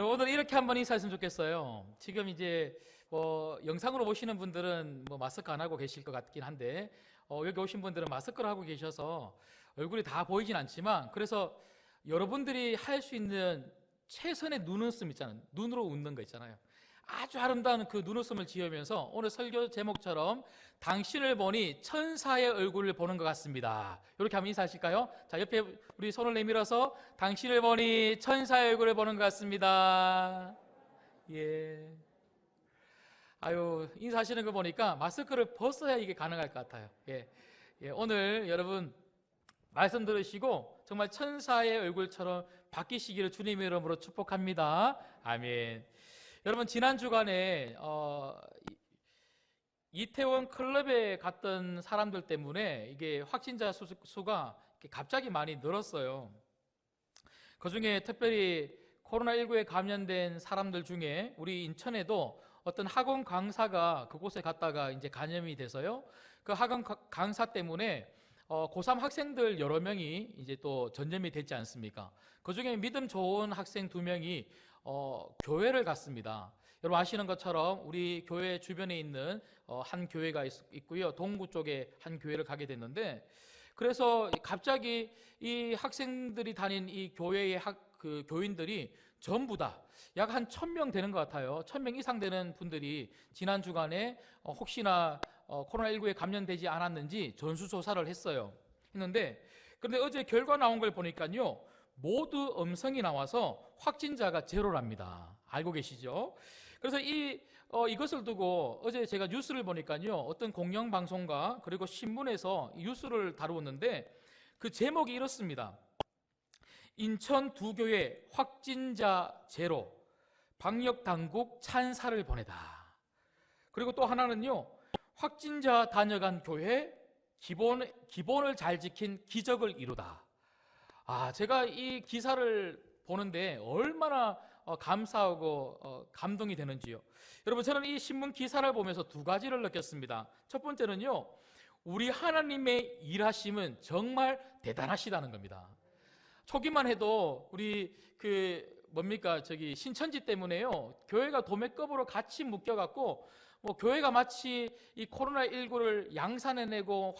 오늘 이렇게 한번 인사했으면 좋겠어요. 지금 이제 뭐 영상으로 보시는 분들은 뭐 마스크 안 하고 계실 것 같긴 한데 여기 오신 분들은 마스크를 하고 계셔서 얼굴이 다 보이진 않지만, 그래서 여러분들이 할 수 있는 최선의 눈웃음 있잖아요. 눈으로 웃는 거 있잖아요. 아주 아름다운 그 눈웃음을 지으면서 오늘 설교 제목처럼 당신을 보니 천사의 얼굴을 보는 것 같습니다. 이렇게 한번 인사하실까요? 자, 옆에 우리 손을 내밀어서 당신을 보니 천사의 얼굴을 보는 것 같습니다. 예. 아유, 인사하시는 거 보니까 마스크를 벗어야 이게 가능할 것 같아요. 예. 예, 오늘 여러분 말씀 들으시고 정말 천사의 얼굴처럼 바뀌시기를 주님의 이름으로 축복합니다. 아멘. 여러분, 지난 주간에 이태원 클럽에 갔던 사람들 때문에 이게 확진자 수가 갑자기 많이 늘었어요. 그 중에 특별히 코로나19에 감염된 사람들 중에 우리 인천에도 어떤 학원 강사가 그곳에 갔다가 이제 감염이 돼서요. 그 학원 강사 때문에 고3 학생들 여러 명이 이제 또 전염이 됐지 않습니까? 그 중에 믿음 좋은 학생 2명이 교회를 갔습니다. 여러분 아시는 것처럼 우리 교회 주변에 있는 한 교회가 있고요. 동구 쪽에 한 교회를 가게 됐는데, 그래서 갑자기 이 학생들이 다닌 이 교회의 그 교인들이 전부 다 약 한 1000명 되는 것 같아요. 1000명 이상 되는 분들이 지난 주간에 혹시나 코로나19에 감염되지 않았는지 전수조사를 했는데, 그런데 어제 결과 나온 걸 보니까요, 모두 음성이 나와서 확진자가 제로랍니다. 알고 계시죠? 그래서 이것을 두고 어제 제가 뉴스를 보니까요, 어떤 공영방송과 그리고 신문에서 뉴스를 다루었는데 그 제목이 이렇습니다. 인천 두 교회 확진자 제로, 방역당국 찬사를 보내다. 그리고 또 하나는요, 확진자 다녀간 교회 기본을 잘 지킨 기적을 이루다. 제가 이 기사를 보는데 얼마나 감사하고 감동이 되는지요. 여러분, 저는 이 신문 기사를 보면서 두 가지를 느꼈습니다. 첫 번째는요, 우리 하나님의 일하심은 정말 대단하시다는 겁니다. 초기만 해도 우리 신천지 때문에요, 교회가 도매급으로 같이 묶여갖고 교회가 마치 이 코로나19를 양산해내고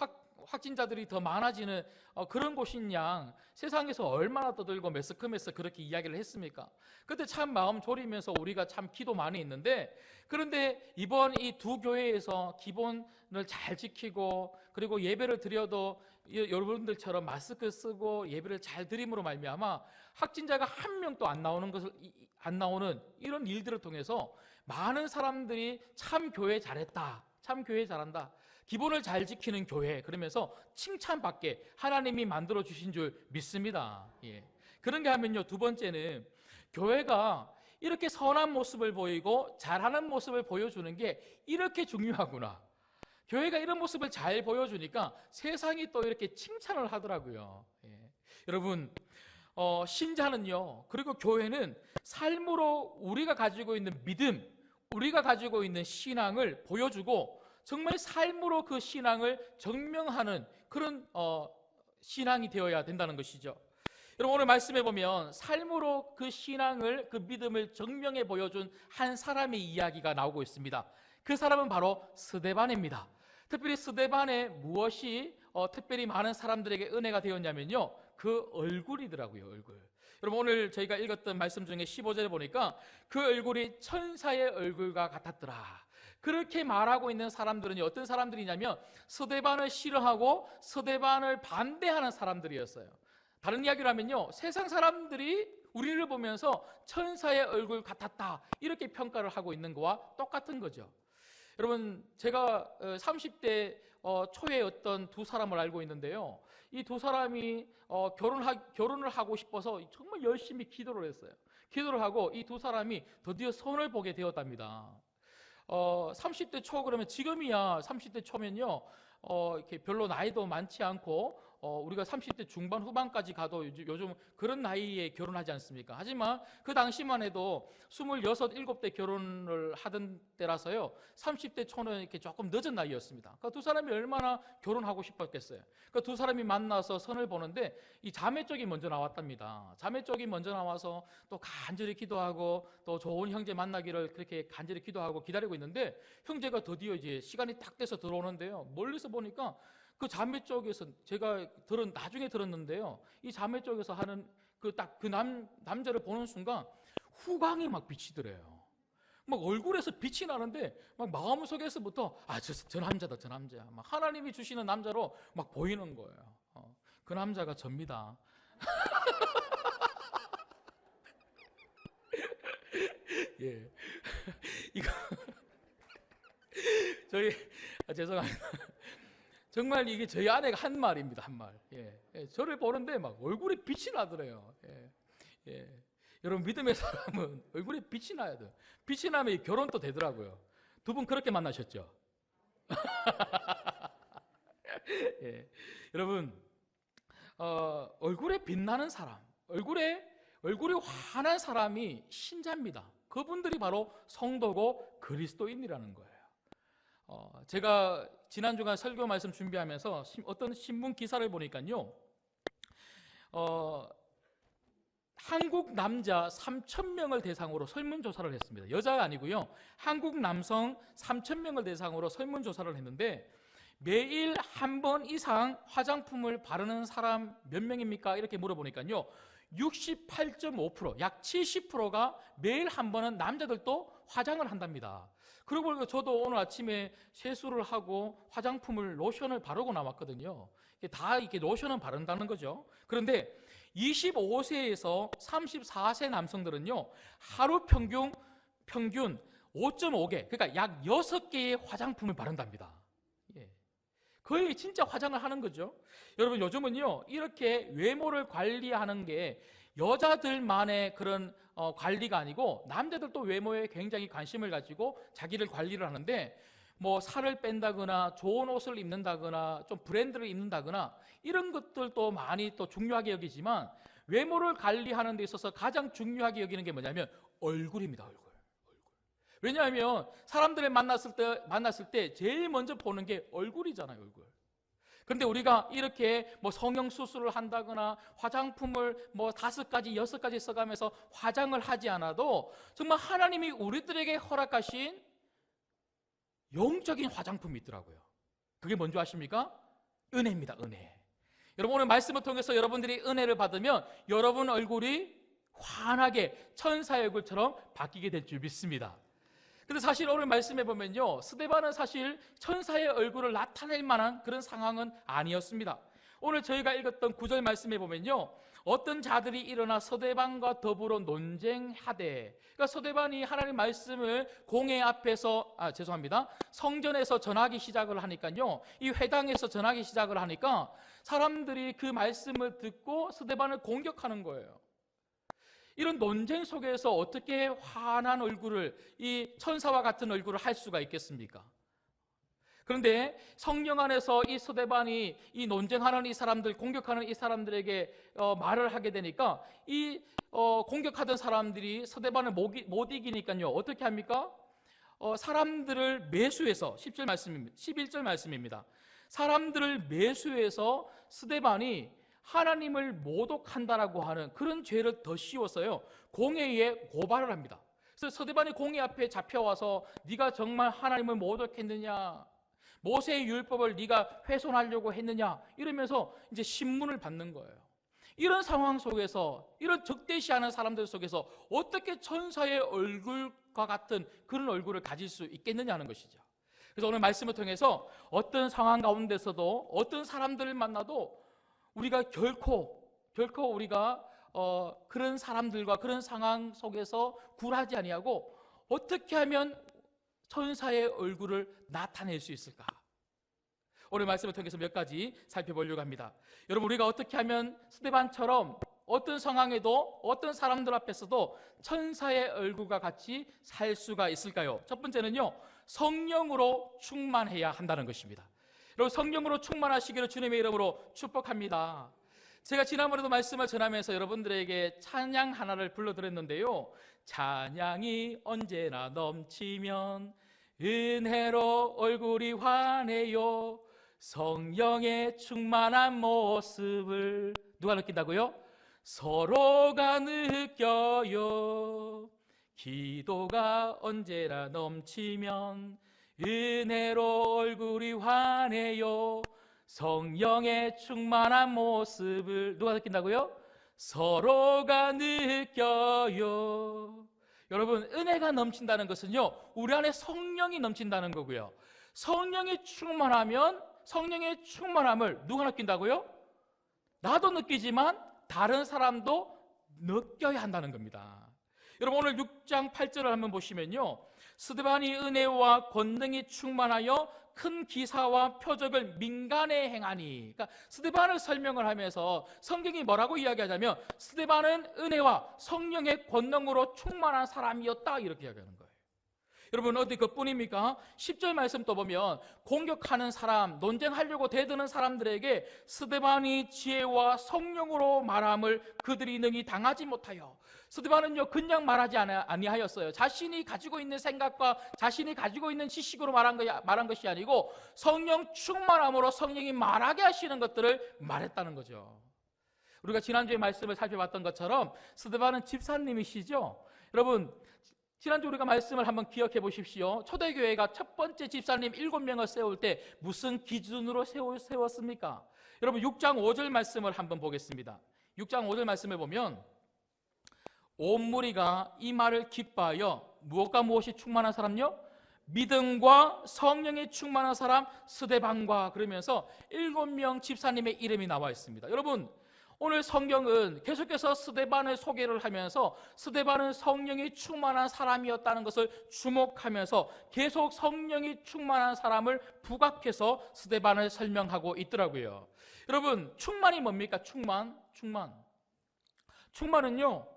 확진자들이 더 많아지는 그런 곳인 양 세상에서 얼마나 떠들고 매스컴에서 그렇게 이야기를 했습니까? 그때 참 마음 졸이면서 우리가 참 기도 많이 했는데, 그런데 이번 이 두 교회에서 기본을 잘 지키고 그리고 예배를 드려도 여러분들처럼 마스크 쓰고 예배를 잘 드림으로 말미암아 확진자가 한 명도 안 나오는 이런 일들을 통해서 많은 사람들이 참 교회 잘했다, 참 교회 잘한다, 기본을 잘 지키는 교회, 그러면서 칭찬받게 하나님이 만들어 주신 줄 믿습니다. 예. 그런 게 하면요, 두 번째는 교회가 이렇게 선한 모습을 보이고 잘하는 모습을 보여주는 게 이렇게 중요하구나. 교회가 이런 모습을 잘 보여주니까 세상이 또 이렇게 칭찬을 하더라고요. 예. 여러분, 신자는요, 그리고 교회는 삶으로 우리가 가지고 있는 믿음, 우리가 가지고 있는 신앙을 보여주고 정말 삶으로 그 신앙을 증명하는 그런 신앙이 되어야 된다는 것이죠. 여러분, 오늘 말씀해 보면 삶으로 그 신앙을, 그 믿음을 증명해 보여준 한 사람의 이야기가 나오고 있습니다. 그 사람은 바로 스데반입니다. 특별히 스데반의 무엇이 특별히 많은 사람들에게 은혜가 되었냐면요, 그 얼굴이더라고요. 얼굴. 여러분, 오늘 저희가 읽었던 말씀 중에 15절에 보니까 그 얼굴이 천사의 얼굴과 같았더라. 그렇게 말하고 있는 사람들은 어떤 사람들이냐면 스데반을 싫어하고 스데반을 반대하는 사람들이었어요. 다른 이야기를 하면요, 세상 사람들이 우리를 보면서 천사의 얼굴 같았다 이렇게 평가를 하고 있는 거와 똑같은 거죠. 여러분, 제가 30대 초에 어떤 두 사람을 알고 있는데요, 이 두 사람이 결혼을 하고 싶어서 정말 열심히 기도를 했어요. 기도를 하고 이 두 사람이 드디어 손을 보게 되었답니다. 30대 초, 그러면 지금이야 30대 초면요, 이렇게 별로 나이도 많지 않고 우리가 30대 중반 후반까지 가도 요즘 그런 나이에 결혼하지 않습니까? 하지만 그 당시만 해도 26, 7대 결혼을 하던 때라서요, 30대 초는 이렇게 조금 늦은 나이였습니다. 그러니까 두 사람이 얼마나 결혼하고 싶었겠어요. 그러니까 두 사람이 만나서 선을 보는데 이 자매 쪽이 먼저 나왔답니다. 자매 쪽이 먼저 나와서 또 간절히 기도하고 또 좋은 형제 만나기를 그렇게 간절히 기도하고 기다리고 있는데, 형제가 드디어 이제 시간이 딱 돼서 들어오는데요, 멀리서 보니까 그 자매 쪽에서, 제가 나중에 들었는데요, 이 자매 쪽에서 하는 남자를 보는 순간 후광이 막 비치더래요. 막 얼굴에서 빛이 나는데 막 마음속에서부터 저 남자다, 저 남자. 막 하나님이 주시는 남자로 막 보이는 거예요. 그 남자가 접니다. 예. 이거 죄송합니다. 정말 이게 저희 아내가 한 말입니다, 한 말. 저를 보는데 막 얼굴에 빛이 나더래요. 여러분, 믿음의 사람은 얼굴에 빛이 나야 돼요. 빛이 나면 결혼도 되더라고요. 두 분 그렇게 만나셨죠? 여러분, 얼굴에 빛나는 사람, 얼굴이 환한 사람이 신자입니다. 그분들이 바로 성도고 그리스도인이라는 거예요. 제가 지난주간 설교 말씀 준비하면서 어떤 신문 기사를 보니까요, 한국 남자 3,000명을 대상으로 설문조사를 했습니다. 여자가 아니고요, 한국 남성 3,000명을 대상으로 설문조사를 했는데, 매일 한 번 이상 화장품을 바르는 사람 몇 명입니까? 이렇게 물어보니까요, 68.5%, 약 70%가 매일 한 번은 남자들도 화장을 한답니다. 그러고 보니까 저도 오늘 아침에 세수를 하고 화장품을, 로션을 바르고 나왔거든요. 다 이렇게 로션은 바른다는 거죠. 그런데 25세에서 34세 남성들은요, 하루 평균 5.5개, 그러니까 약 6개의 화장품을 바른답니다. 거의 진짜 화장을 하는 거죠. 여러분, 요즘은요, 이렇게 외모를 관리하는 게 여자들만의 그런 관리가 아니고 남자들도 외모에 굉장히 관심을 가지고 자기를 관리를 하는데, 뭐 살을 뺀다거나 좋은 옷을 입는다거나 좀 브랜드를 입는다거나 이런 것들도 많이 또 중요하게 여기지만, 외모를 관리하는 데 있어서 가장 중요하게 여기는 게 뭐냐면 얼굴입니다. 얼굴. 왜냐하면 사람들을 만났을 때 제일 먼저 보는 게 얼굴이잖아요, 얼굴. 그런데 우리가 이렇게 뭐 성형 수술을 한다거나 화장품을 뭐 5가지, 6가지 써가면서 화장을 하지 않아도 정말 하나님이 우리들에게 허락하신 영적인 화장품이 있더라고요. 그게 뭔지 아십니까? 은혜입니다, 은혜. 여러분, 오늘 말씀을 통해서 여러분들이 은혜를 받으면 여러분 얼굴이 환하게 천사의 얼굴처럼 바뀌게 될 줄 믿습니다. 근데 사실 오늘 말씀해 보면요, 스데반은 사실 천사의 얼굴을 나타낼 만한 그런 상황은 아니었습니다. 오늘 저희가 읽었던 9절 말씀해 보면요, 어떤 자들이 일어나 스데반과 더불어 논쟁하되, 그러니까 스데반이 하나님 말씀을 공회 앞에서, 성전에서 전하기 시작을 하니까요, 이 회당에서 전하기 시작을 하니까 사람들이 그 말씀을 듣고 스데반을 공격하는 거예요. 이런 논쟁 속에서 어떻게 환한 얼굴을, 이 천사와 같은 얼굴을 할 수가 있겠습니까? 그런데 성령 안에서 이 스데반이 이 논쟁하는 이 사람들, 공격하는 이 사람들에게 말을 하게 되니까 이 공격하던 사람들이 스데반을 못 이기니까요, 어떻게 합니까? 사람들을 매수해서, 11절 말씀입니다. 사람들을 매수해서 스데반이 하나님을 모독한다라고 하는 그런 죄를 더 씌워서요, 공회에 고발을 합니다. 그래서 스데반이 공회 앞에 잡혀와서 네가 정말 하나님을 모독했느냐, 모세의 율법을 네가 훼손하려고 했느냐, 이러면서 이제 신문을 받는 거예요. 이런 상황 속에서, 이런 적대시하는 사람들 속에서 어떻게 천사의 얼굴과 같은 그런 얼굴을 가질 수 있겠느냐는 것이죠. 그래서 오늘 말씀을 통해서 어떤 상황 가운데서도, 어떤 사람들을 만나도 우리가 결코 우리가 그런 사람들과 그런 상황 속에서 굴하지 아니하고 어떻게 하면 천사의 얼굴을 나타낼 수 있을까? 오늘 말씀을 통해서 몇 가지 살펴보려고 합니다. 여러분, 우리가 어떻게 하면 스데반처럼 어떤 상황에도, 어떤 사람들 앞에서도 천사의 얼굴과 같이 살 수가 있을까요? 첫 번째는요, 성령으로 충만해야 한다는 것입니다. 여러분 성령으로 충만하시기를 주님의 이름으로 축복합니다. 제가 지난번에도 말씀을 전하면서 여러분들에게 찬양 하나를 불러드렸는데요, 찬양이 언제나 넘치면 은혜로 얼굴이 환해요. 성령의 충만한 모습을 누가 느낀다고요? 서로가 느껴요. 기도가 언제나 넘치면 은혜로 얼굴이 환해요. 성령의 충만한 모습을 누가 느낀다고요? 서로가 느껴요. 여러분, 은혜가 넘친다는 것은요, 우리 안에 성령이 넘친다는 거고요, 성령이 충만하면 성령의 충만함을 누가 느낀다고요? 나도 느끼지만 다른 사람도 느껴야 한다는 겁니다. 여러분, 오늘 6장 8절을 한번 보시면요, 스데반이 은혜와 권능이 충만하여 큰 기사와 표적을 민간에 행하니, 그러니까 스데반을 설명을 하면서 성경이 뭐라고 이야기하자면 스데반은 은혜와 성령의 권능으로 충만한 사람이었다, 이렇게 이야기하는 거예요. 여러분, 어디 그뿐입니까? 10절 말씀 또 보면 공격하는 사람, 논쟁하려고 대드는 사람들에게 스데반이 지혜와 성령으로 말함을 그들이 능히 당하지 못하여. 스데반은요, 그냥 말하지 아니하였어요. 자신이 가지고 있는 생각과 자신이 가지고 있는 지식으로 말한 것이 아니고 성령 충만함으로 성령이 말하게 하시는 것들을 말했다는 거죠. 우리가 지난주에 말씀을 살펴봤던 것처럼 스데반은 집사님이시죠. 여러분, 지난주 우리가 말씀을 한번 기억해 보십시오. 초대교회가 첫 번째 집사님 7명을 세울 때 무슨 기준으로 세웠습니까? 여러분, 6장 5절 말씀을 한번 보겠습니다. 6장 5절 말씀을 보면 온 무리가 이 말을 기뻐하여 무엇과 무엇이 충만한 사람요? 믿음과 성령이 충만한 사람 스데반과, 그러면서 7명 집사님의 이름이 나와 있습니다. 여러분, 오늘 성경은 계속해서 스데반을 소개를 하면서 스데반은 성령이 충만한 사람이었다는 것을 주목하면서 계속 성령이 충만한 사람을 부각해서 스데반을 설명하고 있더라고요. 여러분, 충만이 뭡니까? 충만은요,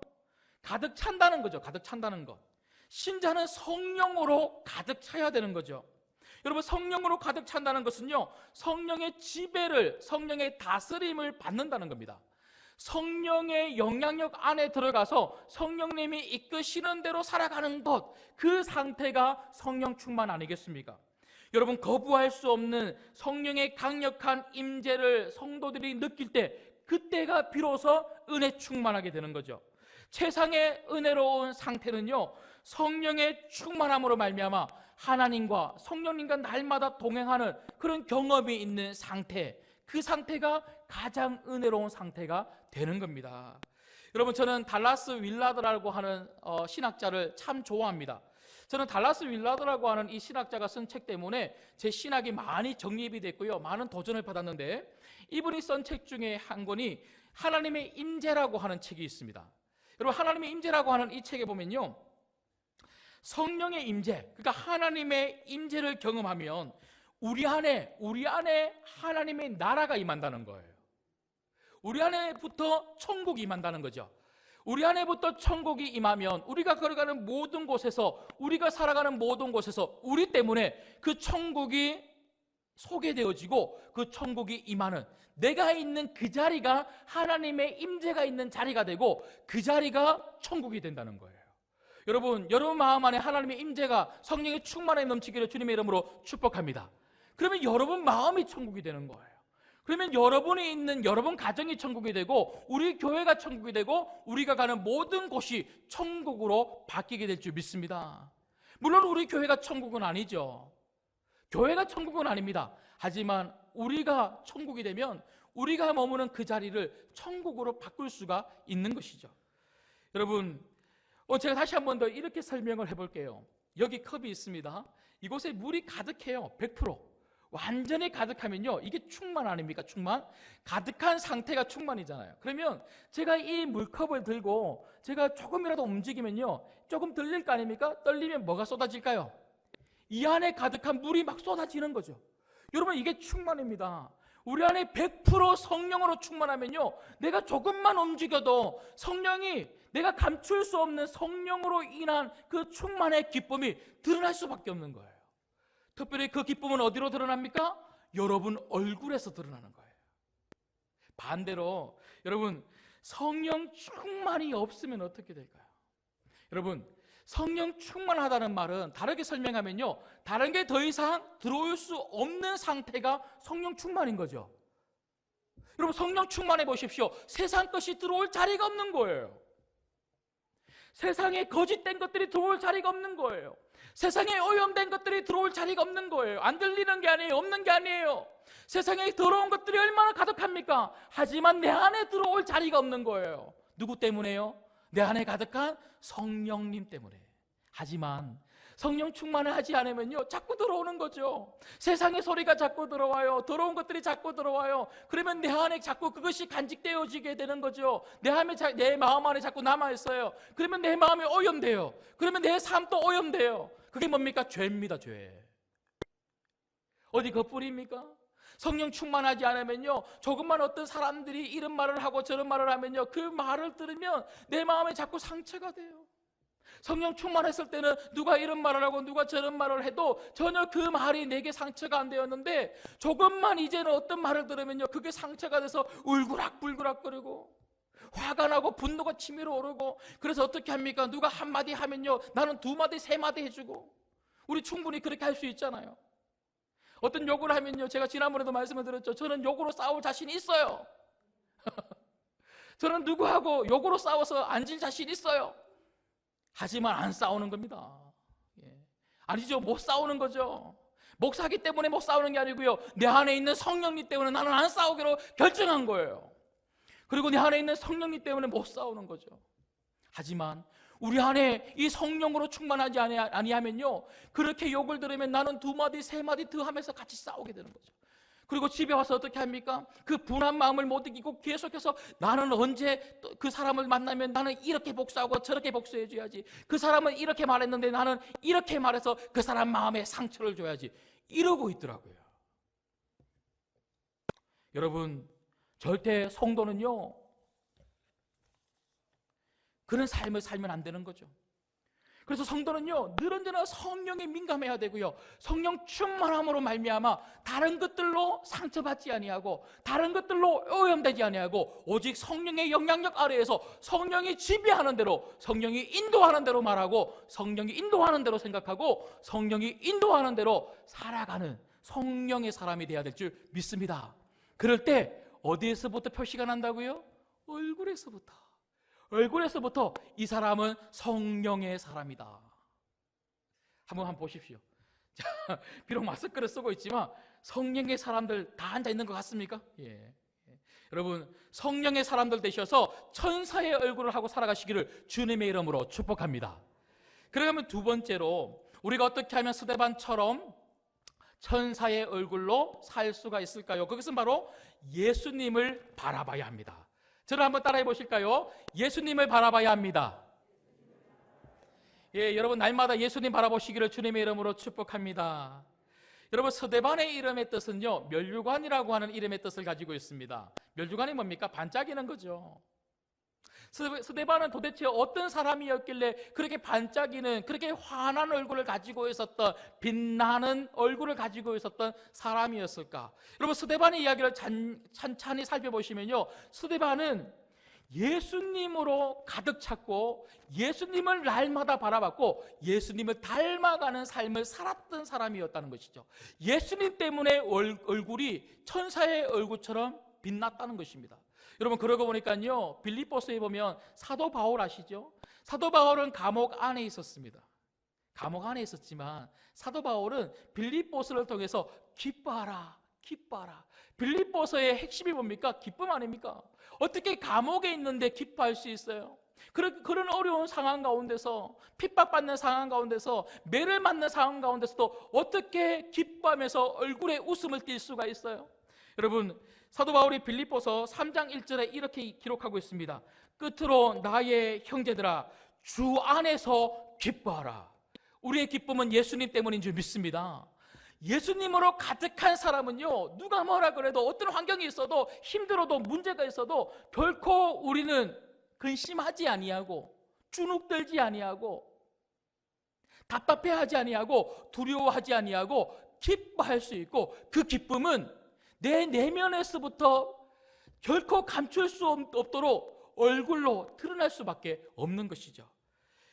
가득 찬다는 거죠. 가득 찬다는 것. 신자는 성령으로 가득 차야 되는 거죠. 여러분, 성령으로 가득 찬다는 것은요, 성령의 지배를, 성령의 다스림을 받는다는 겁니다. 성령의 영향력 안에 들어가서 성령님이 이끄시는 대로 살아가는 것, 그 상태가 성령 충만 아니겠습니까? 여러분, 거부할 수 없는 성령의 강력한 임재를 성도들이 느낄 때, 그때가 비로소 은혜 충만하게 되는 거죠. 세상의 은혜로운 상태는요, 성령의 충만함으로 말미암아 하나님과 성령님과 날마다 동행하는 그런 경험이 있는 상태, 그 상태가 가장 은혜로운 상태가 되는 겁니다. 여러분, 저는 달라스 윌라드라고 하는 신학자를 참 좋아합니다. 저는 달라스 윌라드라고 하는 이 신학자가 쓴 책 때문에 제 신학이 많이 정립이 됐고요, 많은 도전을 받았는데, 이분이 쓴 책 중에 한 권이 하나님의 임재라고 하는 책이 있습니다. 여러분, 하나님의 임재라고 하는 이 책에 보면요, 성령의 임재, 그러니까 하나님의 임재를 경험하면 우리 안에 하나님의 나라가 임한다는 거예요. 우리 안에부터 천국이 임한다는 거죠. 우리 안에부터 천국이 임하면 우리가 걸어가는 모든 곳에서, 우리가 살아가는 모든 곳에서 우리 때문에 그 천국이 소개되어지고 그 천국이 임하는, 내가 있는 그 자리가 하나님의 임재가 있는 자리가 되고 그 자리가 천국이 된다는 거예요. 여러분 마음 안에 하나님의 임재가, 성령의 충만함이 넘치기를 주님의 이름으로 축복합니다. 그러면 여러분 마음이 천국이 되는 거예요. 그러면 여러분이 있는 여러분 가정이 천국이 되고 우리 교회가 천국이 되고 우리가 가는 모든 곳이 천국으로 바뀌게 될 줄 믿습니다. 물론 우리 교회가 천국은 아니죠. 교회가 천국은 아닙니다. 하지만 우리가 천국이 되면 우리가 머무는 그 자리를 천국으로 바꿀 수가 있는 것이죠. 여러분, 제가 다시 한 번 더 이렇게 설명을 해볼게요. 여기 컵이 있습니다. 이곳에 물이 가득해요. 100%. 완전히 가득하면요, 이게 충만 아닙니까? 충만? 가득한 상태가 충만이잖아요. 그러면 제가 이 물컵을 들고 제가 조금이라도 움직이면요, 조금 들릴 거 아닙니까? 떨리면 뭐가 쏟아질까요? 이 안에 가득한 물이 막 쏟아지는 거죠. 여러분, 이게 충만입니다. 우리 안에 100% 성령으로 충만하면요, 내가 조금만 움직여도 성령이, 내가 감출 수 없는 성령으로 인한 그 충만의 기쁨이 드러날 수밖에 없는 거예요. 특별히 그 기쁨은 어디로 드러납니까? 여러분 얼굴에서 드러나는 거예요. 반대로 여러분 성령 충만이 없으면 어떻게 될까요? 여러분 성령 충만하다는 말은 다르게 설명하면요, 다른 게 더 이상 들어올 수 없는 상태가 성령 충만인 거죠. 여러분 성령 충만해 보십시오. 세상 것이 들어올 자리가 없는 거예요. 세상에 거짓된 것들이 들어올 자리가 없는 거예요. 세상에 오염된 것들이 들어올 자리가 없는 거예요. 안 들리는 게 아니에요. 없는 게 아니에요. 세상에 더러운 것들이 얼마나 가득합니까? 하지만 내 안에 들어올 자리가 없는 거예요. 누구 때문에요? 내 안에 가득한 성령님 때문에. 하지만 성령 충만을 하지 않으면요, 자꾸 들어오는 거죠. 세상의 소리가 자꾸 들어와요. 더러운 것들이 자꾸 들어와요. 그러면 내 안에 자꾸 그것이 간직되어지게 되는 거죠. 내 마음 안에 자꾸 남아있어요. 그러면 내 마음이 오염돼요. 그러면 내 삶도 오염돼요. 그게 뭡니까? 죄입니다, 죄. 어디 그뿐입니까? 성령 충만하지 않으면요, 조금만 어떤 사람들이 이런 말을 하고 저런 말을 하면요, 그 말을 들으면 내 마음에 자꾸 상처가 돼요. 성령 충만했을 때는 누가 이런 말을 하고 누가 저런 말을 해도 전혀 그 말이 내게 상처가 안 되었는데, 조금만 이제는 어떤 말을 들으면요, 그게 상처가 돼서 울그락불그락거리고 화가 나고 분노가 치밀어 오르고, 그래서 어떻게 합니까? 누가 한마디 하면요, 나는 두 마디 세 마디 해주고. 우리 충분히 그렇게 할 수 있잖아요. 어떤 욕을 하면요, 제가 지난번에도 말씀을 드렸죠. 저는 욕으로 싸울 자신이 있어요. 저는 누구하고 욕으로 싸워서 앉을 자신 있어요. 하지만 안 싸우는 겁니다. 아니죠, 못 싸우는 거죠. 목사기 때문에 못 싸우는 게 아니고요, 내 안에 있는 성령님 때문에 나는 안 싸우기로 결정한 거예요. 그리고 내 안에 있는 성령님 때문에 못 싸우는 거죠. 하지만 우리 안에 이 성령으로 충만하지 아니하면요, 그렇게 욕을 들으면 나는 두 마디 세 마디 더 하면서 같이 싸우게 되는 거죠. 그리고 집에 와서 어떻게 합니까? 그 분한 마음을 못 이기고 계속해서 나는 언제 그 사람을 만나면 나는 이렇게 복수하고 저렇게 복수해 줘야지, 그 사람은 이렇게 말했는데 나는 이렇게 말해서 그 사람 마음에 상처를 줘야지, 이러고 있더라고요. 여러분, 절대 성도는요, 그런 삶을 살면 안 되는 거죠. 그래서 성도는요, 늘 언제나 성령에 민감해야 되고요, 성령 충만함으로 말미암아 다른 것들로 상처받지 아니하고 다른 것들로 오염되지 아니하고 오직 성령의 영향력 아래에서 성령이 지배하는 대로, 성령이 인도하는 대로 말하고 성령이 인도하는 대로 생각하고 성령이 인도하는 대로 살아가는 성령의 사람이 되어야 될 줄 믿습니다. 그럴 때 어디에서부터 표시가 난다고요? 얼굴에서부터 이 사람은 성령의 사람이다. 한번 보십시오. 자, 비록 마스크를 쓰고 있지만 성령의 사람들 다 앉아 있는 것 같습니까? 예. 여러분, 성령의 사람들 되셔서 천사의 얼굴을 하고 살아가시기를 주님의 이름으로 축복합니다. 그러면 두 번째로 우리가 어떻게 하면 스데반처럼 천사의 얼굴로 살 수가 있을까요? 그것은 바로 예수님을 바라봐야 합니다. 저를 한번 따라해 보실까요? 예수님을 바라봐야 합니다. 예, 여러분 날마다 예수님 바라보시기를 주님의 이름으로 축복합니다. 여러분, 스데반의 이름의 뜻은요, 면류관이라고 하는 이름의 뜻을 가지고 있습니다. 면류관이 뭡니까? 반짝이는 거죠. 스데반은 도대체 어떤 사람이었길래 그렇게 반짝이는, 그렇게 환한 얼굴을 가지고 있었던, 빛나는 얼굴을 가지고 있었던 사람이었을까? 여러분, 스데반의 이야기를 찬찬히 살펴보시면요, 스데반은 예수님으로 가득 찼고 예수님을 날마다 바라봤고 예수님을 닮아가는 삶을 살았던 사람이었다는 것이죠. 예수님 때문에 얼굴이 천사의 얼굴처럼 빛났다는 것입니다. 여러분, 그러고 보니까요, 빌립보서에 보면 사도 바울 아시죠? 사도 바울은 감옥 안에 있었습니다. 감옥 안에 있었지만 사도 바울은 빌립보서를 통해서 기뻐하라. 빌립보서의 핵심이 뭡니까? 기쁨 아닙니까? 어떻게 감옥에 있는데 기뻐할 수 있어요? 그런 어려운 상황 가운데서, 핍박받는 상황 가운데서, 매를 맞는 상황 가운데서도 어떻게 기뻐하면서 얼굴에 웃음을 띌 수가 있어요? 여러분, 사도 바울이 빌립보서 3장 1절에 이렇게 기록하고 있습니다. 끝으로 나의 형제들아, 주 안에서 기뻐하라. 우리의 기쁨은 예수님 때문인 줄 믿습니다. 예수님으로 가득한 사람은요, 누가 뭐라 그래도, 어떤 환경이 있어도, 힘들어도, 문제가 있어도 결코 우리는 근심하지 아니하고 주눅들지 아니하고 답답해하지 아니하고 두려워하지 아니하고 기뻐할 수 있고, 그 기쁨은 내 내면에서부터 결코 감출 수 없도록 얼굴로 드러날 수밖에 없는 것이죠.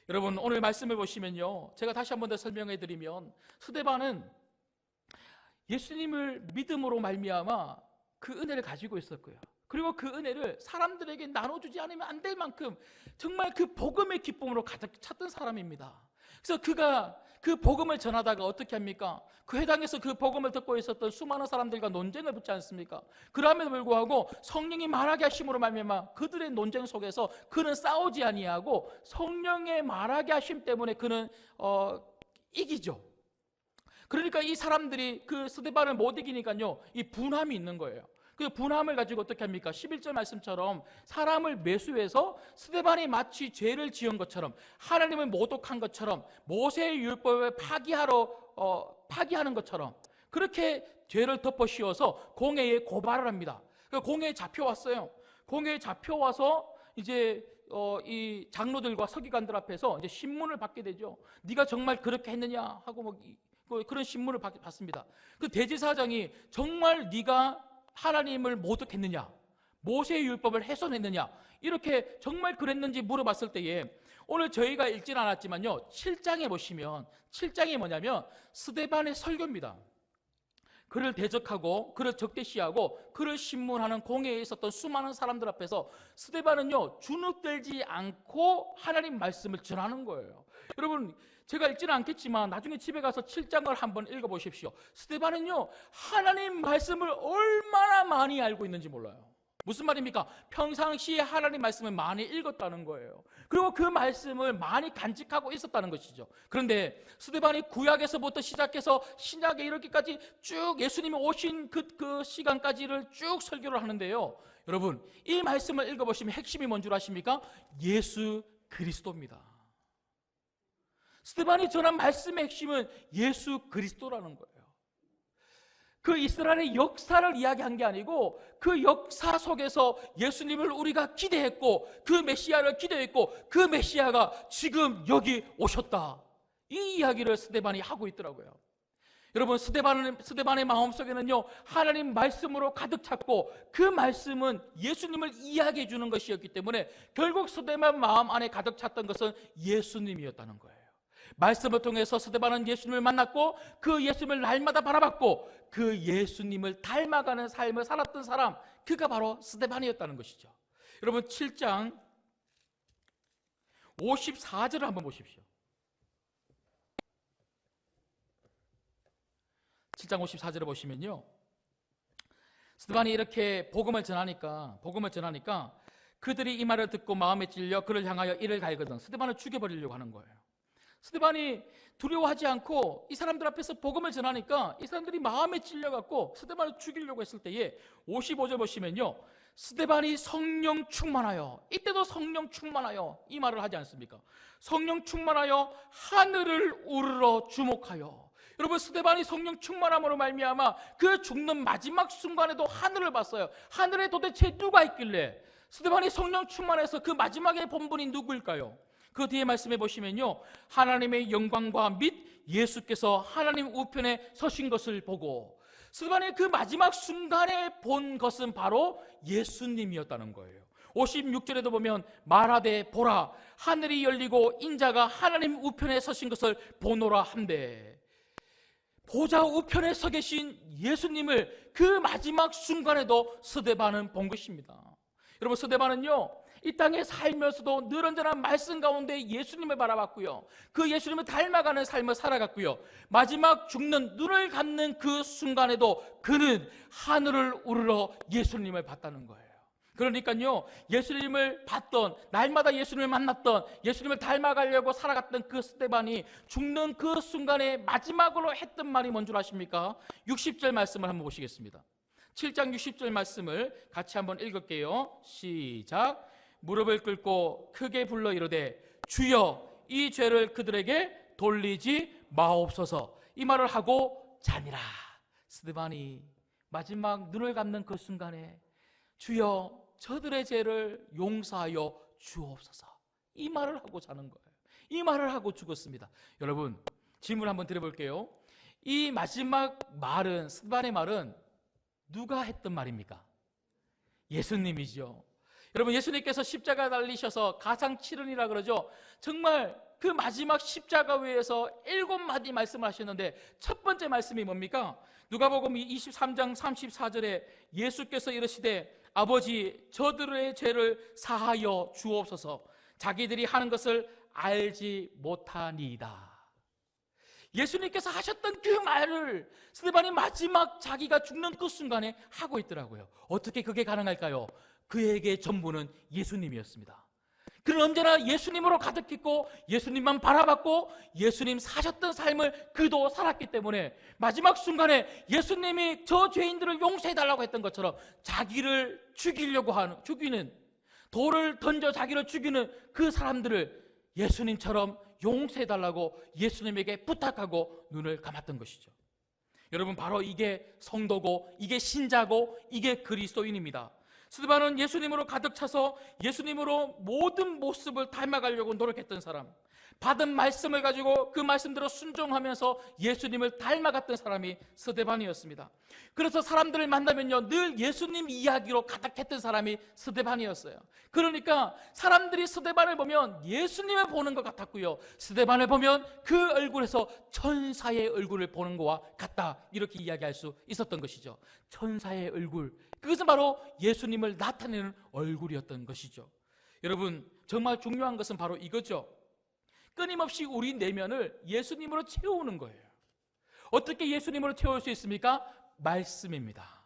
여러분, 오늘 말씀을 보시면요, 제가 다시 한 번 더 설명해 드리면, 스데반은 예수님을 믿음으로 말미암아 그 은혜를 가지고 있었고요, 그리고 그 은혜를 사람들에게 나눠주지 않으면 안 될 만큼 정말 그 복음의 기쁨으로 가득 찼던 사람입니다. 그래서 그가 그 복음을 전하다가 어떻게 합니까? 그 회당에서 그 복음을 듣고 있었던 수많은 사람들과 논쟁을 붙지 않습니까? 그럼에도 불구하고 성령이 말하게 하심으로 말미암아 그들의 논쟁 속에서 그는 싸우지 아니하고 성령의 말하게 하심 때문에 그는 이기죠. 그러니까 이 사람들이 그 스데반을 못 이기니까요, 이 분함이 있는 거예요. 그 분함을 가지고 어떻게 합니까? 11절 말씀처럼 사람을 매수해서 스데반이 마치 죄를 지은 것처럼, 하나님을 모독한 것처럼, 모세의 율법을 파기하는 것처럼 그렇게 죄를 덮어 씌워서 공회에 고발을 합니다. 공회에 잡혀왔어요. 공회에 잡혀와서 이제 이 장로들과 서기관들 앞에서 이제 신문을 받게 되죠. 네가 정말 그렇게 했느냐 하고 그런 신문을 받습니다. 그 대제사장이 정말 네가 하나님을 모독했느냐, 모세의 율법을 훼손했느냐, 이렇게 정말 그랬는지 물어봤을 때에, 오늘 저희가 읽진 않았지만요, 7장에 보시면 7장이 뭐냐면 스데반의 설교입니다. 그를 대적하고 그를 적대시하고 그를 신문하는 공회에 있었던 수많은 사람들 앞에서 스데반은요, 주눅들지 않고 하나님 말씀을 전하는 거예요. 여러분, 제가 읽지는 않겠지만 나중에 집에 가서 7장을 한번 읽어보십시오. 스데반은요, 하나님 말씀을 얼마나 많이 알고 있는지 몰라요. 무슨 말입니까? 평상시에 하나님 말씀을 많이 읽었다는 거예요. 그리고 그 말씀을 많이 간직하고 있었다는 것이죠. 그런데 스데반이 구약에서부터 시작해서 신약에 이렇게까지 쭉 예수님이 오신 그 시간까지를 쭉 설교를 하는데요, 여러분, 이 말씀을 읽어보시면 핵심이 뭔 줄 아십니까? 예수 그리스도입니다. 스데반이 전한 말씀의 핵심은 예수 그리스도라는 거예요. 그 이스라엘의 역사를 이야기한 게 아니고 그 역사 속에서 예수님을 우리가 기대했고 그 메시아를 기대했고 그 메시아가 지금 여기 오셨다, 이 이야기를 스데반이 하고 있더라고요. 여러분, 스데반의 마음속에는요, 하나님 말씀으로 가득 찼고 그 말씀은 예수님을 이야기해 주는 것이었기 때문에 결국 스데반 마음 안에 가득 찼던 것은 예수님이었다는 거예요. 말씀을 통해서 스데반은 예수님을 만났고 그 예수님을 날마다 바라봤고 그 예수님을 닮아가는 삶을 살았던 사람, 그가 바로 스데반이었다는 것이죠. 여러분, 7장 54절을 한번 보십시오. 7장 54절을 보시면요, 스데반이 이렇게 복음을 전하니까 그들이 이 말을 듣고 마음에 찔려 그를 향하여 이를 갈거든 스데반을 죽여버리려고 하는 거예요. 스데반이 두려워하지 않고 이 사람들 앞에서 복음을 전하니까 이 사람들이 마음에 찔려갖고 스데반을 죽이려고 했을 때에 55절 보시면요, 스데반이 성령 충만하여, 이때도 성령 충만하여 이 말을 하지 않습니까? 성령 충만하여 하늘을 우러러 주목하여. 여러분, 스데반이 성령 충만함으로 말미암아 그 죽는 마지막 순간에도 하늘을 봤어요. 하늘에 도대체 누가 있길래 스데반이 성령 충만해서 그 마지막의 본분이 누구일까요? 그 뒤에 말씀해 보시면요, 하나님의 영광과 및 예수께서 하나님 우편에 서신 것을 보고, 스데반의 그 마지막 순간에 본 것은 바로 예수님이었다는 거예요. 56절에도 보면 말하되 보라, 하늘이 열리고 인자가 하나님 우편에 서신 것을 보노라 한대. 보좌 우편에 서 계신 예수님을 그 마지막 순간에도 스데반은 본 것입니다. 여러분, 스데반은요, 이 땅에 살면서도 늘 언제나 말씀 가운데 예수님을 바라봤고요, 그 예수님을 닮아가는 삶을 살아갔고요, 마지막 죽는 눈을 감는 그 순간에도 그는 하늘을 우러러 예수님을 봤다는 거예요. 그러니까요, 예수님을 봤던, 날마다 예수님을 만났던, 예수님을 닮아가려고 살아갔던 그 스데반이 죽는 그 순간에 마지막으로 했던 말이 뭔 줄 아십니까? 60절 말씀을 한번 보시겠습니다. 7장 60절 말씀을 같이 한번 읽을게요. 시작. 무릎을 꿇고 크게 불러 이르되 주여 이 죄를 그들에게 돌리지 마옵소서, 이 말을 하고 자니라. 스데반이 마지막 눈을 감는 그 순간에 주여 저들의 죄를 용서하여 주옵소서, 이 말을 하고 자는 거예요. 이 말을 하고 죽었습니다. 여러분, 질문 한번 드려볼게요. 이 마지막 말은, 스데반의 말은 누가 했던 말입니까? 예수님이죠. 여러분, 예수님께서 십자가 달리셔서 가상칠언이라 그러죠. 정말 그 마지막 십자가 위에서 7마디 말씀을 하셨는데, 첫 번째 말씀이 뭡니까? 누가복음 23장 34절에 예수께서 이르시되 아버지, 저들의 죄를 사하여 주옵소서. 자기들이 하는 것을 알지 못하니이다. 예수님께서 하셨던 그 말을 스데반이 마지막 자기가 죽는 그 순간에 하고 있더라고요. 어떻게 그게 가능할까요? 그에게 전부는 예수님이었습니다. 그는 언제나 예수님으로 가득했고 예수님만 바라봤고 예수님 사셨던 삶을 그도 살았기 때문에 마지막 순간에 예수님이 저 죄인들을 용서해달라고 했던 것처럼 자기를 죽이는, 돌을 던져 자기를 죽이는 그 사람들을 예수님처럼 용서해달라고 예수님에게 부탁하고 눈을 감았던 것이죠. 여러분, 바로 이게 성도고 이게 신자고 이게 그리스도인입니다. 스데반은 예수님으로 가득 차서 예수님으로 모든 모습을 닮아가려고 노력했던 사람, 받은 말씀을 가지고 그 말씀대로 순종하면서 예수님을 닮아갔던 사람이 스데반이었습니다. 그래서 사람들을 만나면요, 늘 예수님 이야기로 가득했던 사람이 스데반이었어요. 그러니까 사람들이 스데반을 보면 예수님을 보는 것 같았고요, 스데반을 보면 그 얼굴에서 천사의 얼굴을 보는 것과 같다, 이렇게 이야기할 수 있었던 것이죠. 천사의 얼굴, 그것은 바로 예수님을 나타내는 얼굴이었던 것이죠. 여러분, 정말 중요한 것은 바로 이거죠. 끊임없이 우리 내면을 예수님으로 채우는 거예요. 어떻게 예수님으로 채울 수 있습니까? 말씀입니다.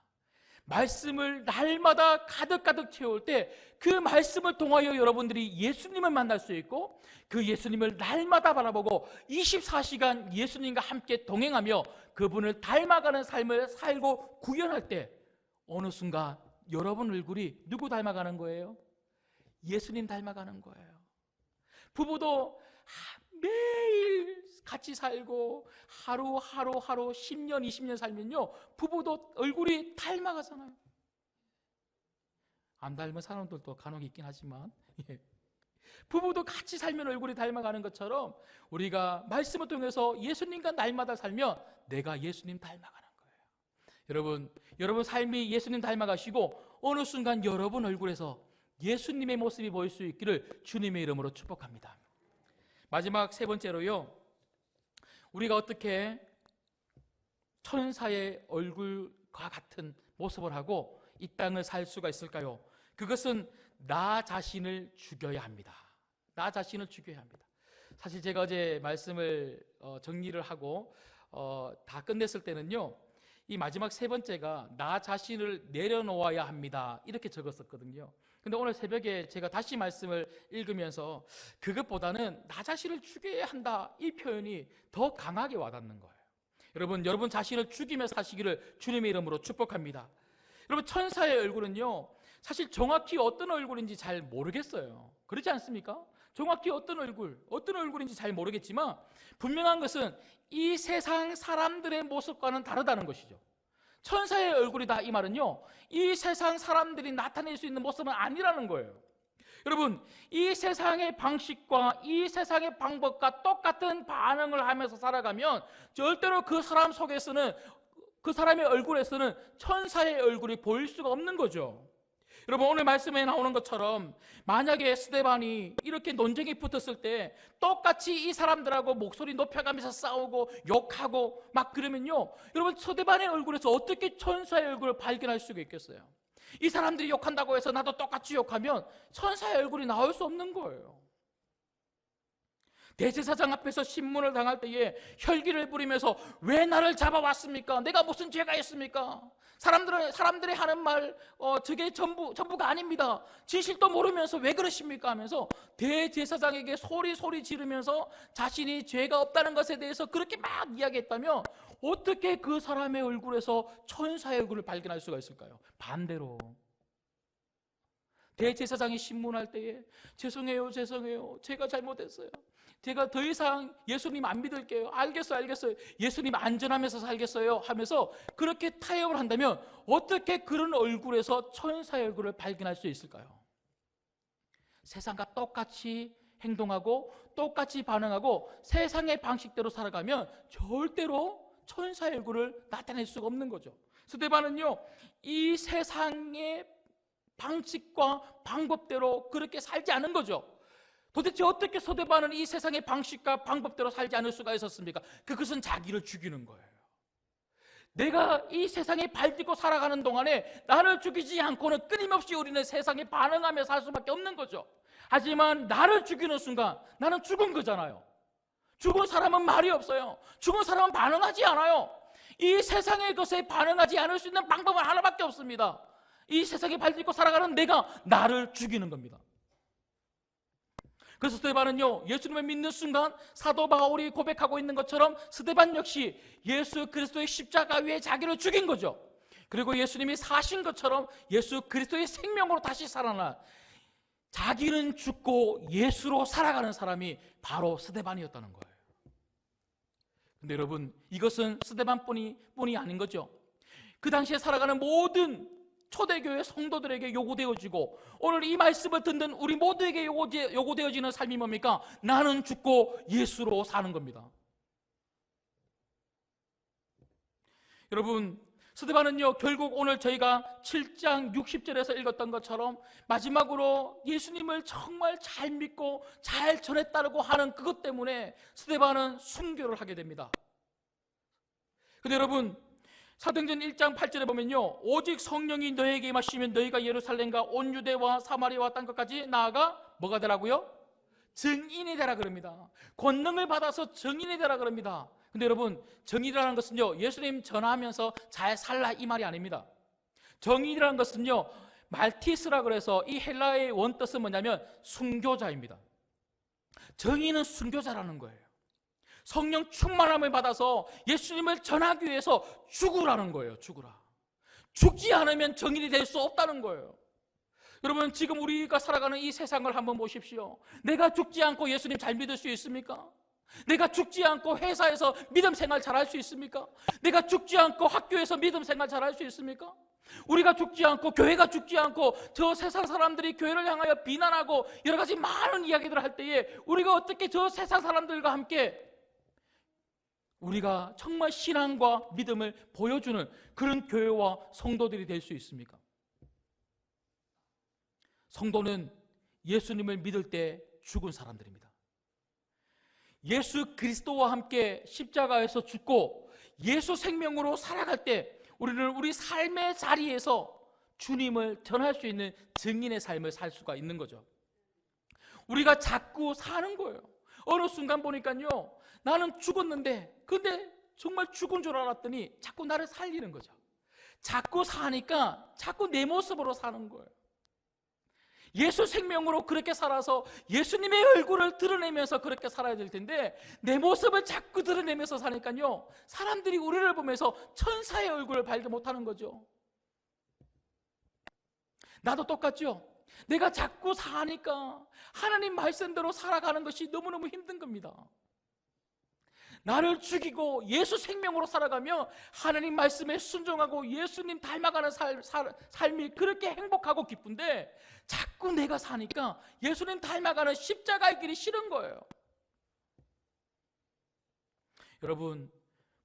말씀을 날마다 가득가득 채울 때 그 말씀을 통하여 여러분들이 예수님을 만날 수 있고 그 예수님을 날마다 바라보고 24시간 예수님과 함께 동행하며 그분을 닮아가는 삶을 살고 구현할 때 어느 순간 여러분 얼굴이 누구 닮아가는 거예요? 예수님 닮아가는 거예요. 부부도 매일 같이 살고 하루 10년 20년 살면요, 부부도 얼굴이 닮아가잖아요. 안 닮은 사람들도 간혹 있긴 하지만 부부도 같이 살면 얼굴이 닮아가는 것처럼 우리가 말씀을 통해서 예수님과 날마다 살면 내가 예수님 닮아가는 거예요. 여러분 삶이 예수님 닮아가시고 어느 순간 여러분 얼굴에서 예수님의 모습이 보일 수 있기를 주님의 이름으로 축복합니다. 마지막 세 번째로요, 우리가 어떻게 천사의 얼굴과 같은 모습을 하고 이 땅을 살 수가 있을까요? 그것은 나 자신을 죽여야 합니다. 나 자신을 죽여야 합니다. 사실 제가 어제 말씀을 정리를 하고 다 끝냈을 때는요, 이 마지막 세 번째가 나 자신을 내려놓아야 합니다, 이렇게 적었었거든요. 근데 오늘 새벽에 제가 다시 말씀을 읽으면서 그것보다는 나 자신을 죽여야 한다, 이 표현이 더 강하게 와닿는 거예요. 여러분 자신을 죽이며 사시기를 주님의 이름으로 축복합니다. 여러분, 천사의 얼굴은요, 사실 정확히 어떤 얼굴인지 잘 모르겠어요. 그렇지 않습니까? 정확히 어떤 얼굴인지 잘 모르겠지만 분명한 것은 이 세상 사람들의 모습과는 다르다는 것이죠. 천사의 얼굴이다, 이 말은요, 이 세상 사람들이 나타낼 수 있는 모습은 아니라는 거예요. 여러분, 이 세상의 방식과 이 세상의 방법과 똑같은 반응을 하면서 살아가면 절대로 그 사람 속에서는, 그 사람의 얼굴에서는 천사의 얼굴이 보일 수가 없는 거죠. 여러분, 오늘 말씀에 나오는 것처럼 만약에 스데반이 이렇게 논쟁이 붙었을 때 똑같이 이 사람들하고 목소리 높여가면서 싸우고 욕하고 막 그러면요, 여러분, 스데반의 얼굴에서 어떻게 천사의 얼굴을 발견할 수가 있겠어요? 이 사람들이 욕한다고 해서 나도 똑같이 욕하면 천사의 얼굴이 나올 수 없는 거예요. 대제사장 앞에서 신문을 당할 때에 혈기를 부리면서 왜 나를 잡아왔습니까? 내가 무슨 죄가 있습니까? 사람들이 하는 말 저게 전부가 아닙니다. 진실도 모르면서 왜 그러십니까? 하면서 대제사장에게 소리 지르면서 자신이 죄가 없다는 것에 대해서 그렇게 막 이야기했다면 어떻게 그 사람의 얼굴에서 천사의 얼굴을 발견할 수가 있을까요? 반대로 대제사장이 신문할 때에 죄송해요 제가 잘못했어요, 제가 더 이상 예수님 안 믿을게요, 알겠어요 예수님 안전하면서 살겠어요 하면서 그렇게 타협을 한다면 어떻게 그런 얼굴에서 천사의 얼굴을 발견할 수 있을까요? 세상과 똑같이 행동하고 똑같이 반응하고 세상의 방식대로 살아가면 절대로 천사의 얼굴을 나타낼 수가 없는 거죠. 스데반은요, 이 세상의 방식과 방법대로 그렇게 살지 않은 거죠. 도대체 어떻게 스데반은 이 세상의 방식과 방법대로 살지 않을 수가 있었습니까? 그것은 자기를 죽이는 거예요. 내가 이 세상에 발딛고 살아가는 동안에 나를 죽이지 않고는 끊임없이 우리는 세상에 반응하며 살 수밖에 없는 거죠. 하지만 나를 죽이는 순간 나는 죽은 거잖아요. 죽은 사람은 말이 없어요. 죽은 사람은 반응하지 않아요. 이 세상의 것에 반응하지 않을 수 있는 방법은 하나밖에 없습니다. 이 세상에 발딛고 살아가는 내가 나를 죽이는 겁니다. 그래서 스데반은요, 예수님을 믿는 순간 사도 바울이 고백하고 있는 것처럼 스데반 역시 예수 그리스도의 십자가 위에 자기를 죽인 거죠. 그리고 예수님이 사신 것처럼 예수 그리스도의 생명으로 다시 살아난, 자기는 죽고 예수로 살아가는 사람이 바로 스데반이었다는 거예요. 근데 여러분, 이것은 스데반뿐이 아닌 거죠. 그 당시에 살아가는 모든 초대교회 성도들에게 요구되어지고 오늘 이 말씀을 듣는 우리 모두에게 요구되어지는 삶이 뭡니까? 나는 죽고 예수로 사는 겁니다. 여러분, 스데반은요, 결국 오늘 저희가 7장 60절에서 읽었던 것처럼 마지막으로 예수님을 정말 잘 믿고 잘 전했다고 하는 그것 때문에 스데반은 순교를 하게 됩니다. 근데 여러분, 사도행전 1장 8절에 보면요, 오직 성령이 너에게 임하시면 너희가 예루살렘과 온 유대와 사마리아와 땅 끝까지 나아가 뭐가 되라고요? 증인이 되라 그럽니다. 권능을 받아서 증인이 되라 그럽니다. 근데 여러분, 정인이라는 것은요, 예수님 전하면서 잘 살라 이 말이 아닙니다. 정인이라는 것은요, 말티스라 그래서 이 헬라의 원뜻은 뭐냐면 순교자입니다. 정인은 순교자라는 거예요. 성령 충만함을 받아서 예수님을 전하기 위해서 죽으라는 거예요. 죽으라. 죽지 않으면 정인이 될 수 없다는 거예요. 여러분, 지금 우리가 살아가는 이 세상을 한번 보십시오. 내가 죽지 않고 예수님 잘 믿을 수 있습니까? 내가 죽지 않고 회사에서 믿음 생활 잘할 수 있습니까? 내가 죽지 않고 학교에서 믿음 생활 잘할 수 있습니까? 우리가 죽지 않고, 교회가 죽지 않고, 저 세상 사람들이 교회를 향하여 비난하고 여러 가지 많은 이야기들을 할 때에 우리가 어떻게 저 세상 사람들과 함께 우리가 정말 신앙과 믿음을 보여주는 그런 교회와 성도들이 될 수 있습니까? 성도는 예수님을 믿을 때 죽은 사람들입니다. 예수 그리스도와 함께 십자가에서 죽고 예수 생명으로 살아갈 때 우리는 우리 삶의 자리에서 주님을 전할 수 있는 증인의 삶을 살 수가 있는 거죠. 우리가 자꾸 사는 거예요. 어느 순간 보니까요, 나는 죽었는데, 근데 정말 죽은 줄 알았더니 자꾸 나를 살리는 거죠. 자꾸 사니까 자꾸 내 모습으로 사는 거예요. 예수 생명으로 그렇게 살아서 예수님의 얼굴을 드러내면서 그렇게 살아야 될 텐데 내 모습을 자꾸 드러내면서 사니까요, 사람들이 우리를 보면서 천사의 얼굴을 발견 못하는 거죠. 나도 똑같죠. 내가 자꾸 사니까 하나님 말씀대로 살아가는 것이 너무너무 힘든 겁니다. 나를 죽이고 예수 생명으로 살아가며 하나님 말씀에 순종하고 예수님 닮아가는 삶이 그렇게 행복하고 기쁜데 자꾸 내가 사니까 예수님 닮아가는 십자가의 길이 싫은 거예요. 여러분,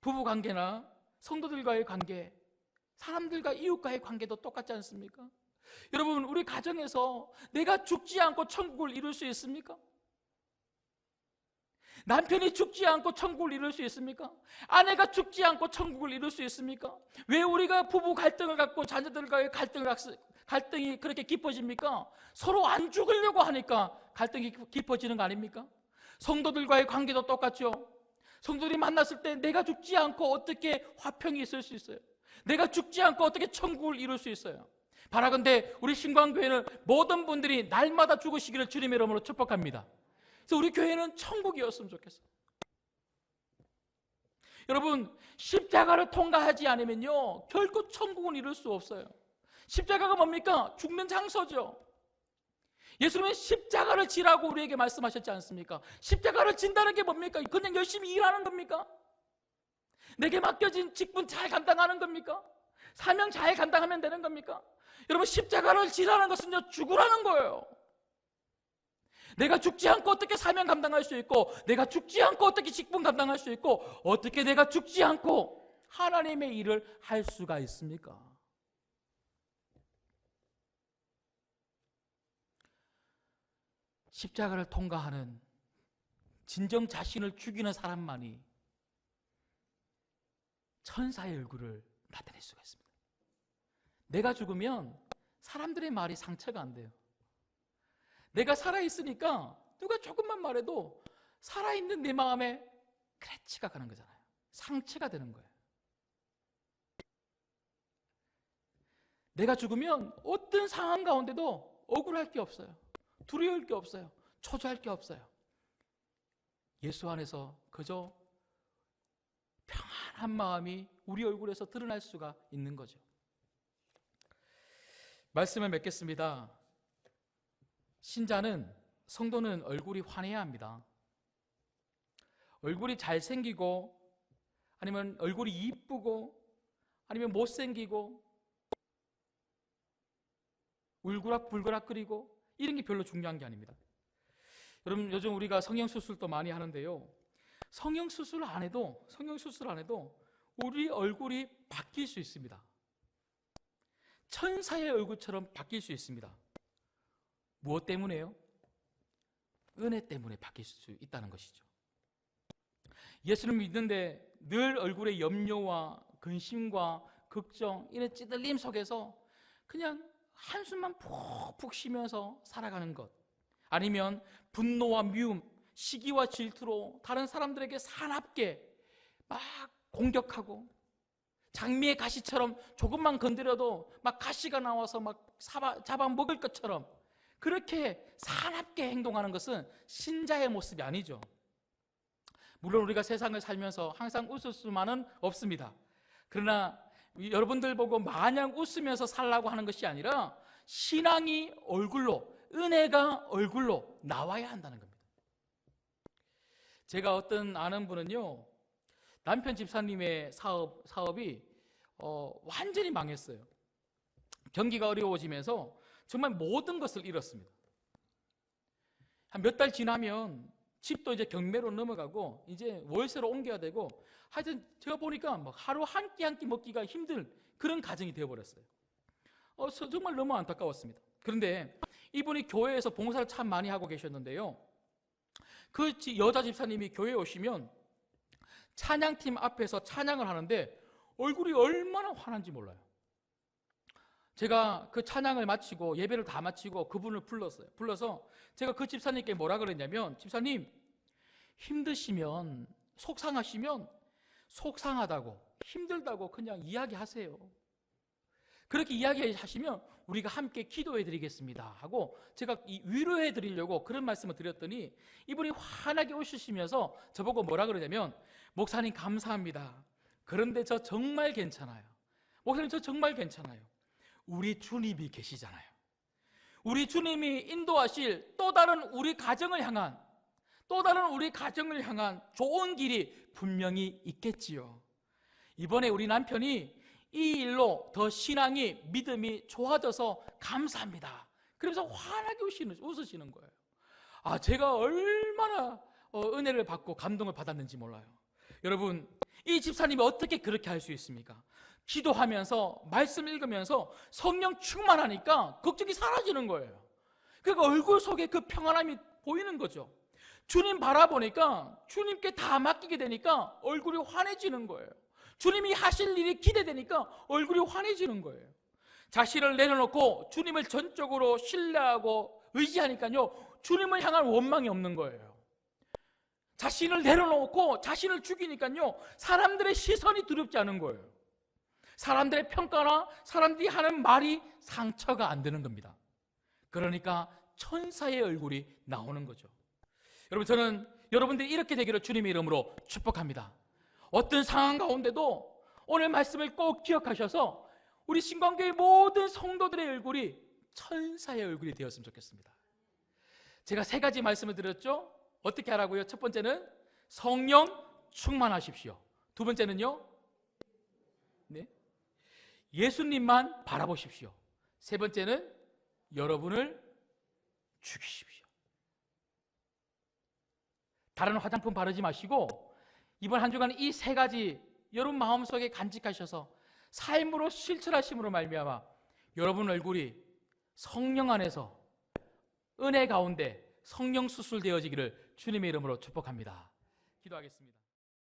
부부관계나 성도들과의 관계, 사람들과 이웃과의 관계도 똑같지 않습니까? 여러분, 우리 가정에서 내가 죽지 않고 천국을 이룰 수 있습니까? 남편이 죽지 않고 천국을 이룰 수 있습니까? 아내가 죽지 않고 천국을 이룰 수 있습니까? 왜 우리가 부부 갈등을 갖고 자녀들과의 갈등이 그렇게 깊어집니까? 서로 안 죽으려고 하니까 갈등이 깊어지는 거 아닙니까? 성도들과의 관계도 똑같죠. 성도들이 만났을 때 내가 죽지 않고 어떻게 화평이 있을 수 있어요? 내가 죽지 않고 어떻게 천국을 이룰 수 있어요? 바라건대 우리 신광교회는 모든 분들이 날마다 죽으시기를 주님의 이름으로 축복합니다. 그래서 우리 교회는 천국이었으면 좋겠어요. 여러분, 십자가를 통과하지 않으면요 결코 천국은 이룰 수 없어요. 십자가가 뭡니까? 죽는 장소죠. 예수님은 십자가를 지라고 우리에게 말씀하셨지 않습니까? 십자가를 진다는 게 뭡니까? 그냥 열심히 일하는 겁니까? 내게 맡겨진 직분 잘 감당하는 겁니까? 사명 잘 감당하면 되는 겁니까? 여러분, 십자가를 지라는 것은요 죽으라는 거예요. 내가 죽지 않고 어떻게 사명 감당할 수 있고, 내가 죽지 않고 어떻게 직분 감당할 수 있고, 어떻게 내가 죽지 않고 하나님의 일을 할 수가 있습니까? 십자가를 통과하는 진정 자신을 죽이는 사람만이 천사의 얼굴을 나타낼 수가 있습니다. 내가 죽으면 사람들의 말이 상처가 안 돼요. 내가 살아있으니까 누가 조금만 말해도 살아있는 내 마음에 크래치가 가는 거잖아요. 상처가 되는 거예요. 내가 죽으면 어떤 상황 가운데도 억울할 게 없어요. 두려울 게 없어요. 초조할 게 없어요. 예수 안에서 그저 평안한 마음이 우리 얼굴에서 드러날 수가 있는 거죠. 말씀을 맺겠습니다. 신자는, 성도는 얼굴이 환해야 합니다. 얼굴이 잘생기고, 아니면 얼굴이 이쁘고, 아니면 못생기고, 울그락불그락거리고 이런 게 별로 중요한 게 아닙니다. 여러분, 요즘 우리가 성형수술도 많이 하는데요, 성형수술 안 해도 우리 얼굴이 바뀔 수 있습니다. 천사의 얼굴처럼 바뀔 수 있습니다. 무엇 때문에요? 은혜 때문에 바뀔 수 있다는 것이죠. 예수를 믿는데 늘 얼굴에 염려와 근심과 걱정, 이런 찌들림 속에서 그냥 한숨만 푹푹 쉬면서 살아가는 것, 아니면 분노와 미움, 시기와 질투로 다른 사람들에게 사납게 막 공격하고, 장미의 가시처럼 조금만 건드려도 막 가시가 나와서 막 잡아먹을 것처럼 그렇게 사납게 행동하는 것은 신자의 모습이 아니죠. 물론 우리가 세상을 살면서 항상 웃을 수만은 없습니다. 그러나 여러분들 보고 마냥 웃으면서 살라고 하는 것이 아니라 신앙이 얼굴로, 은혜가 얼굴로 나와야 한다는 겁니다. 제가 어떤 아는 분은요, 남편 집사님의 사업이 완전히 망했어요. 경기가 어려워지면서 정말 모든 것을 잃었습니다. 한 몇 달 지나면 집도 이제 경매로 넘어가고 이제 월세로 옮겨야 되고, 하여튼 제가 보니까 막 하루 한 끼 한 끼 먹기가 힘든 그런 가정이 되어버렸어요. 정말 너무 안타까웠습니다. 그런데 이분이 교회에서 봉사를 참 많이 하고 계셨는데요, 그 여자 집사님이 교회에 오시면 찬양팀 앞에서 찬양을 하는데 얼굴이 얼마나 환한지 몰라요. 제가 그 찬양을 마치고, 예배를 다 마치고 그분을 불러서 제가 그 집사님께 뭐라 그랬냐면, 집사님, 힘드시면, 속상하시면 속상하다고, 힘들다고 그냥 이야기하세요. 그렇게 이야기하시면 우리가 함께 기도해 드리겠습니다 하고 제가 위로해 드리려고 그런 말씀을 드렸더니, 이분이 환하게 웃으시면서 저보고 뭐라 그러냐면, 목사님 감사합니다. 그런데 저 정말 괜찮아요. 목사님 저 정말 괜찮아요. 우리 주님이 계시잖아요. 우리 주님이 인도하실 또 다른 우리 가정을 향한 좋은 길이 분명히 있겠지요. 이번에 우리 남편이 이 일로 더 신앙이, 믿음이 좋아져서 감사합니다. 그러면서 환하게 웃으시는 거예요. 제가 얼마나 은혜를 받고 감동을 받았는지 몰라요. 여러분, 이 집사님이 어떻게 그렇게 할 수 있습니까? 기도하면서, 말씀 읽으면서 성령 충만하니까 걱정이 사라지는 거예요. 그러니까 얼굴 속에 그 평안함이 보이는 거죠. 주님 바라보니까, 주님께 다 맡기게 되니까 얼굴이 환해지는 거예요. 주님이 하실 일이 기대되니까 얼굴이 환해지는 거예요. 자신을 내려놓고 주님을 전적으로 신뢰하고 의지하니까요, 주님을 향한 원망이 없는 거예요. 자신을 내려놓고 자신을 죽이니까요, 사람들의 시선이 두렵지 않은 거예요. 사람들의 평가나 사람들이 하는 말이 상처가 안 되는 겁니다. 그러니까 천사의 얼굴이 나오는 거죠. 여러분, 저는 여러분들이 이렇게 되기를 주님의 이름으로 축복합니다. 어떤 상황 가운데도 오늘 말씀을 꼭 기억하셔서 우리 신광교회 모든 성도들의 얼굴이 천사의 얼굴이 되었으면 좋겠습니다. 제가 3가지 말씀을 드렸죠. 어떻게 하라고요? 첫 번째는 성령 충만하십시오. 두 번째는요, 예수님만 바라보십시오. 세 번째는 여러분을 죽이십시오. 다른 화장품 바르지 마시고 이번 한 주간 이 세 가지 여러분 마음속에 간직하셔서 삶으로 실천하심으로 말미암아 여러분 얼굴이 성령 안에서 은혜 가운데 성령 수술되어지기를 주님의 이름으로 축복합니다. 기도하겠습니다.